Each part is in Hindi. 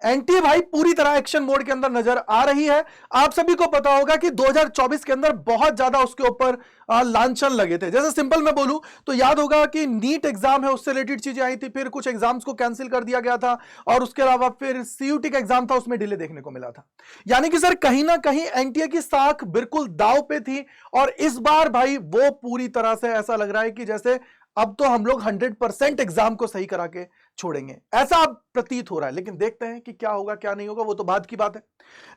एनटीए भाई पूरी तरह एक्शन मोड के अंदर नजर आ रही है। आप सभी को पता होगा कि 2024 के अंदर बहुत ज्यादा उसके ऊपर लांछन लगे थे। जैसे सिंपल मैं बोलूं तो याद होगा कि नीट एग्जाम है, उससे रिलेटेड चीजें आई थी, फिर कुछ एग्जाम्स को कैंसिल कर दिया गया था, और उसके अलावा फिर सीयूटी का एग्जाम था, उसमें डिले देखने को मिला था। यानी कि सर कहीं ना कहीं एनटीए की साख बिल्कुल दांव पे थी, और इस बार भाई वो पूरी तरह से ऐसा लग रहा है कि जैसे अब तो हम लोग 100% एग्जाम को सही करा के छोड़ेंगे, ऐसा अब प्रतीत हो रहा है। लेकिन देखते हैं कि क्या होगा क्या नहीं होगा, वो तो बाद की बात है।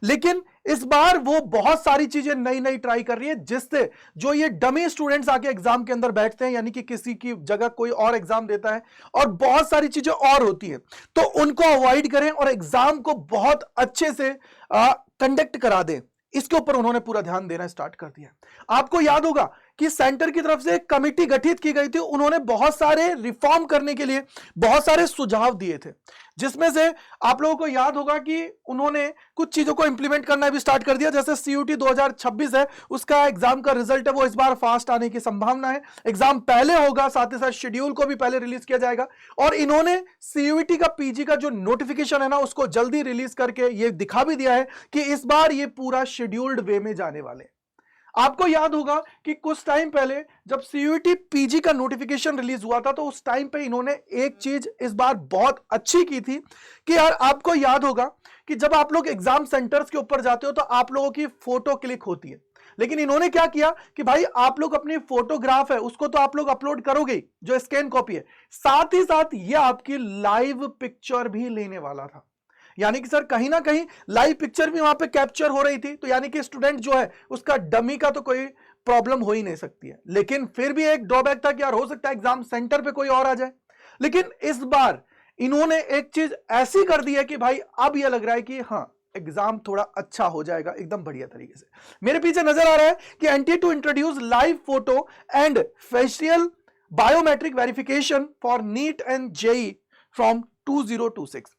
लेकिन इस बार वो बहुत सारी चीजें नई नई ट्राई कर रही है, जिससे जो ये डमी स्टूडेंट्स आके एग्जाम के अंदर बैठते हैं, यानी कि किसी की जगह कोई और एग्जाम देता है और बहुत सारी चीजें और होती है, तो उनको अवॉइड करें और एग्जाम को बहुत अच्छे से कंडक्ट करा दें। इसके ऊपर उन्होंने पूरा ध्यान देना स्टार्ट कर दिया। आपको याद होगा कि सेंटर की तरफ से एक कमेटी गठित की गई थी, उन्होंने बहुत सारे रिफॉर्म करने के लिए बहुत सारे सुझाव दिए थे, जिसमें से आप लोगों को याद होगा कि उन्होंने कुछ चीजों को इंप्लीमेंट करना भी स्टार्ट कर दिया। जैसे सीयूटी 2026 है, उसका एग्जाम का रिजल्ट है वो इस बार फास्ट आने की संभावना है। एग्जाम पहले होगा, साथ ही साथ शेड्यूल को भी पहले रिलीज किया जाएगा, और इन्होंने सीयूटी का पीजी का जो नोटिफिकेशन है ना, उसको जल्दी रिलीज करके ये दिखा भी दिया है कि इस बार ये पूरा शेड्यूल्ड वे में जाने वाले। आपको याद होगा कि कुछ टाइम पहले जब सीयूटी पीजी का नोटिफिकेशन रिलीज हुआ था, तो उस टाइम पे इन्होंने एक चीज इस बार बहुत अच्छी की थी कि यार आपको याद होगा कि जब आप लोग एग्जाम सेंटर्स के ऊपर जाते हो तो आप लोगों की फोटो क्लिक होती है, लेकिन इन्होंने क्या किया कि भाई आप लोग अपनी फोटोग्राफ है उसको तो आप लोग अपलोड करोगे ही, जो स्कैन कॉपी है, साथ ही साथ ये आपकी लाइव पिक्चर भी लेने वाला था। यानी कि सर कहीं ना कहीं लाइव पिक्चर भी वहां पे कैप्चर हो रही थी, तो यानी कि स्टूडेंट जो है उसका डमी का तो कोई प्रॉब्लम हो ही नहीं सकती है। लेकिन फिर भी एक ड्रॉबैक था कि यार हो सकता है एग्जाम सेंटर पे कोई और आ जाए। लेकिन इस बार इन्होंने एक चीज ऐसी कर दी है कि भाई अब यह लग रहा है कि हाँ एग्जाम थोड़ा अच्छा हो जाएगा एकदम बढ़िया तरीके से। मेरे पीछे नजर आ रहा है कि NTA to introduce live photo and facial biometric verification for NEET and JEE from 2026।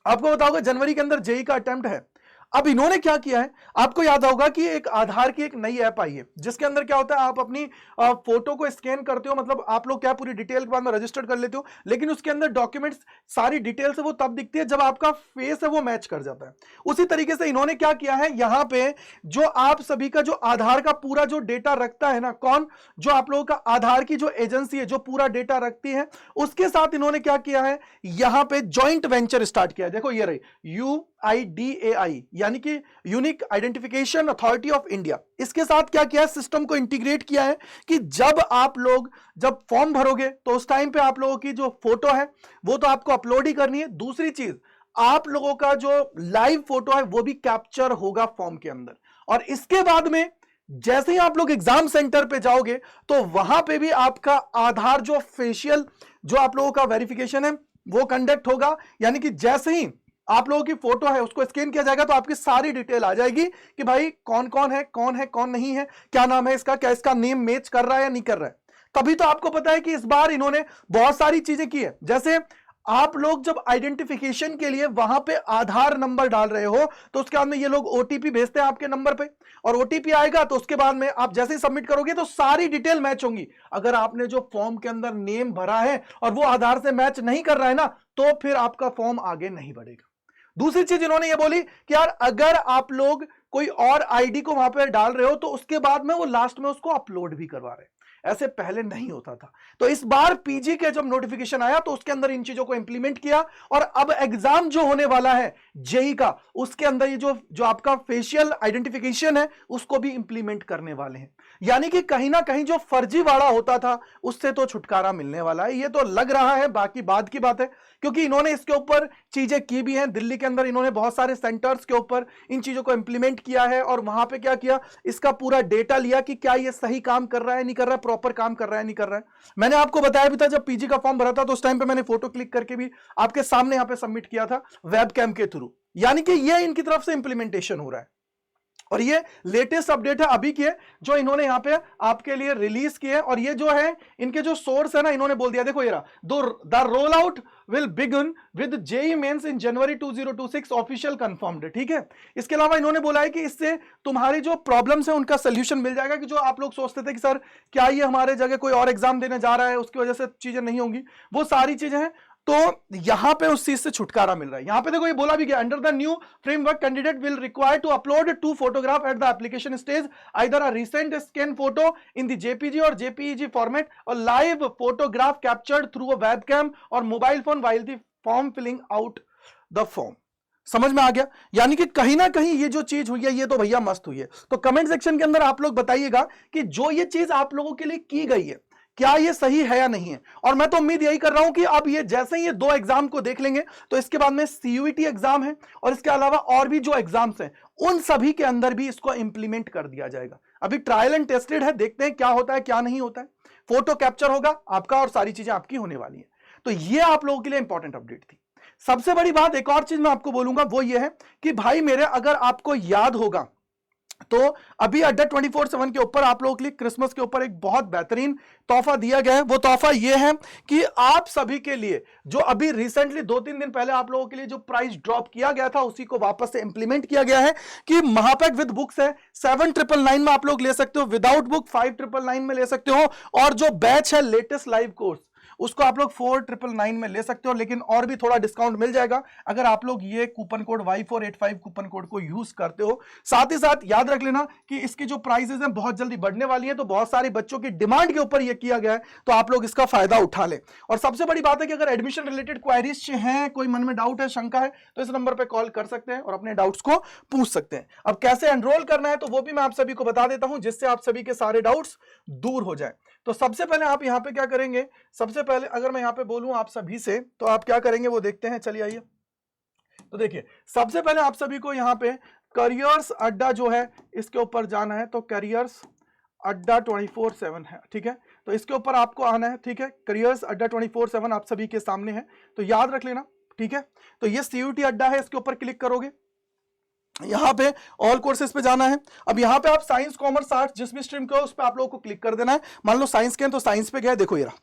आपको बताओगे जनवरी के अंदर जेई का अटेम्प्ट है। अब इन्होंने क्या किया है, आपको याद होगा कि एक आधार की एक नई ऐप आई है, जिसके अंदर क्या होता है आप अपनी फोटो को स्कैन करते हो, मतलब आप लोग क्या पूरी डिटेल के बाद में रजिस्टर कर लेते हो, लेकिन उसके अंदर डॉक्यूमेंट्स सारी डिटेल से वो तब दिखती है जब आपका फेस है वो मैच कर जाता है। उसी तरीके से इन्होंने क्या किया है, यहां पे जो आप सभी का जो आधार का पूरा जो डेटा रखता है ना, कौन, जो आप लोगों का आधार की जो एजेंसी है जो पूरा डेटा रखती है, उसके साथ इन्होंने क्या किया है, यहां पे ज्वाइंट वेंचर स्टार्ट किया है। देखो ये रही UIDAI, यानी कि unique identification authority of India. इसके साथ क्या किया है, सिस्टम को इंटीग्रेट किया है कि जब आप लोग जब फॉर्म भरोगे तो उस टाइम पे आप लोगों की जो फोटो है वो तो आपको अपलोड ही करनी है, दूसरी चीज आप लोगों का जो लाइव फोटो है वो भी कैप्चर होगा फॉर्म के अंदर। और इसके बाद में जैसे ही आप लोग एग्जाम सेंटर पे जाओगे तो वहां पे भी आपका आधार जो फेशियल जो आप लोगों का वेरिफिकेशन है वो कंडक्ट होगा। यानी कि जैसे ही आप लोगों की फोटो है उसको स्कैन किया जाएगा तो आपकी सारी डिटेल आ जाएगी कि भाई कौन कौन है कौन नहीं है, क्या नाम है इसका, क्या इसका नेम मैच कर रहा है या नहीं कर रहा है। तभी तो आपको पता है कि इस बार इन्होंने बहुत सारी चीजें की है। जैसे आप लोग जब आइडेंटिफिकेशन के लिए वहां पे आधार नंबर डाल रहे हो तो उसके बाद में ये लोग ओटीपी भेजते हैं आपके नंबर पे, और ओटीपी आएगा तो उसके बाद में आप जैसे ही सबमिट करोगे तो सारी डिटेल मैच होंगी। अगर आपने जो फॉर्म के अंदर नेम भरा है और वो आधार से मैच नहीं कर रहा है ना, तो फिर आपका फॉर्म आगे नहीं बढ़ेगा। दूसरी चीज इन्होंने ये बोली कि यार अगर आप लोग कोई और आईडी को वहां पर डाल रहे हो तो उसके बाद में वो लास्ट में उसको अपलोड भी करवा रहे हैं, ऐसे पहले नहीं होता था। तो इस बार पीजी के जब नोटिफिकेशन आया तो उसके अंदर इन चीजों को इंप्लीमेंट किया, और अब एग्जाम जो होने वाला है जेई का उसके अंदर ये जो आपका फेशियल आइडेंटिफिकेशन है उसको भी इंप्लीमेंट करने वाले हैं। यानी कि कहीं ना कहीं जो फर्जीवाड़ा होता था उससे तो छुटकारा मिलने वाला है, ये तो लग रहा है, बाकी बाद की बात है, क्योंकि इन्होंने इसके ऊपर चीजें की भी हैं। दिल्ली के अंदर इन्होंने बहुत सारे सेंटर्स के ऊपर इन चीजों को इंप्लीमेंट किया है, और वहां पे क्या किया, इसका पूरा डेटा लिया कि क्या ये सही काम कर रहा है नहीं कर रहा है, प्रॉपर काम कर रहा है नहीं कर रहा है। मैंने आपको बताया भी था जब पीजी का फॉर्म भरा था तो उस टाइम पे मैंने फोटो क्लिक करके भी आपके सामने यहां पे सबमिट किया था वेबकैम के थ्रू। यानी कि ये इनकी तरफ से इंप्लीमेंटेशन हो रहा है, और ये लेटेस्ट अपडेट है अभी की है जो इन्होंने यहां पे आपके लिए रिलीज की है। और ये जो है इनके जो सोर्स है ना, इन्होंने बोल दिया, देखो ये रहा, the roll out will begin with JEE mains in January 2026 official confirmed. ठीक है, इसके अलावा इन्होंने बोला है कि इससे तुम्हारी जो प्रॉब्लम्स है उनका सोल्यूशन मिल जाएगा, कि जो आप लोग सोचते थे कि सर क्या ये हमारे जगह कोई और एग्जाम देने जा रहा है उसकी वजह से चीजें नहीं होंगी, वो सारी चीजें हैं तो यहां पे उस चीज से छुटकारा मिल रहा है। यहां पे देखो ये बोला भी गया, under the new framework candidate will require to upload 2 photograph at the application stage, either a recent scan photo in the JPG और जेपीईजी फॉर्मेट और live photograph captured through a webcam और mobile phone while the form filling out the form. समझ में आ गया? यानी कि कहीं ना कहीं ये जो चीज हुई है ये तो भैया मस्त हुई है। तो कमेंट सेक्शन के अंदर आप लोग बताइएगा कि जो ये चीज आप लोगों के लिए की गई है क्या ये सही है या नहीं है। और मैं तो उम्मीद यही कर रहा हूं कि अब ये जैसे ही ये 2 एग्जाम को देख लेंगे तो इसके बाद में सीयूईटी एग्जाम है और इसके अलावा और भी जो एग्जाम्स हैं उन सभी के अंदर भी इसको इंप्लीमेंट कर दिया जाएगा। अभी ट्रायल एंड टेस्टेड है, देखते हैं क्या होता है क्या नहीं होता है। फोटो कैप्चर होगा आपका और सारी चीजें आपकी होने वाली है। तो ये आप लोगों के लिए इंपॉर्टेंट अपडेट थी। सबसे बड़ी बात एक और चीज मैं आपको बोलूंगा वो ये है कि भाई मेरे, अगर आपको याद होगा तो अभी अड्डा 24/7 के ऊपर आप लोगों के लिए क्रिसमस के ऊपर एक बहुत बेहतरीन तोहफा दिया गया है। वो तोहफा ये है कि आप सभी के लिए जो अभी रिसेंटली 2-3 दिन पहले आप लोगों के लिए जो प्राइस ड्रॉप किया गया था उसी को वापस से इंप्लीमेंट किया गया है कि महापैक विद बुक्स है 7,999 में आप लोग ले सकते हो, विदाउट बुक 5,999 में ले सकते हो, और जो बैच है लेटेस्ट लाइव कोर्स उसको आप लोग 4,999 में ले सकते हो, लेकिन और भी थोड़ा डिस्काउंट मिल जाएगा अगर आप लोग ये coupon code Y485 coupon code को यूज करते हो। साथ ही साथ याद रख लेना कि इसकी जो प्राइसेस हैं बहुत जल्दी बढ़ने वाली है, तो बहुत सारे बच्चों की डिमांड के ऊपर ये किया गया है, तो आप लोग इसका फायदा उठा लें। और सबसे बड़ी बात है कि अगर एडमिशन रिलेटेड क्वायरीज हैं, कोई मन में डाउट है, शंका है, तो इस नंबर पर कॉल कर सकते हैं और अपने डाउट्स को पूछ सकते हैं। अब कैसे एनरोल करना है तो वो भी मैं आप सभी को बता देता हूं, जिससे आप सभी के सारे डाउट्स दूर हो जाए। तो सबसे पहले आप यहां पे क्या करेंगे, सबसे पहले अगर मैं यहां पे बोलूं आप सभी से तो आप क्या करेंगे वो देखते हैं। चलिए आइए, तो देखिए सबसे पहले आप सभी को यहां पे करियर्स अड्डा जो है इसके ऊपर जाना है। तो करियर्स अड्डा 24/7 है, ठीक है, तो इसके ऊपर आपको आना है, ठीक है। करियर्स अड्डा 24/7 आप सभी के सामने है, तो याद रख लेना, ठीक है। तो ये सीयूटी अड्डा है, इसके ऊपर क्लिक करोगे, यहां पे ऑल कोर्सेज पे जाना है। अब यहां पे आप साइंस कॉमर्स आर्ट्स जिस भी स्ट्रीम को उस पे आप लोगों को क्लिक कर देना है। मान लो साइंस के हैं तो साइंस पे गए, देखो ये रहा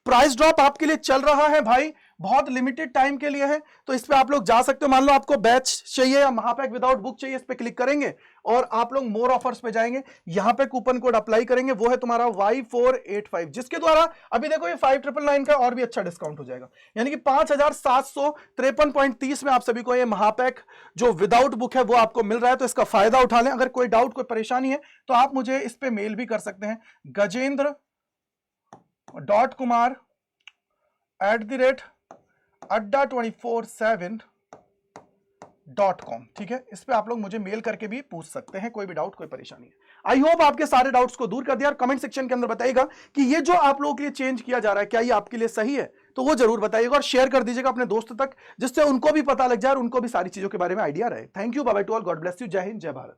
प्राइस ड्रॉप आपके लिए चल रहा है भाई, बहुत लिमिटेड टाइम के लिए है, तो इस पे आप लोग जा सकते हो। मान लो आपको बैच चाहिए या महापैक विदाउट बुक चाहिए, इस पे क्लिक करेंगे और आप लोग मोर ऑफर्स पे जाएंगे, यहां पे कूपन कोड अप्लाई करेंगे, वो है तुम्हारा Y485, जिसके द्वारा अभी देखो ये 5,999 का और भी अच्छा डिस्काउंट हो जाएगा, यानी कि 5,753.30 में आप सभी को ये महापैक जो विदाउट बुक है वो आपको मिल रहा है। तो इसका फायदा उठा लें। अगर कोई डाउट कोई परेशानी है तो आप मुझे इस पे मेल भी कर सकते हैं, gajendra.kumar@adda247.com, ठीक है। इस पे आप लोग मुझे मेल करके भी पूछ सकते हैं, कोई भी डाउट कोई परेशानी है। आई होप आपके सारे डाउट्स को दूर कर दिया। और कमेंट सेक्शन के अंदर बताइएगा कि ये जो आप लोगों के लिए चेंज किया जा रहा है क्या ये आपके लिए सही है, तो वो जरूर बताइएगा और शेयर कर दीजिएगा अपने दोस्तों तक, जिससे उनको भी पता लग जाए और उनको भी सारी चीजों के बारे में आइडिया रहे। Thank you, bye bye to all, God bless you, जय हिंद, जय भारत।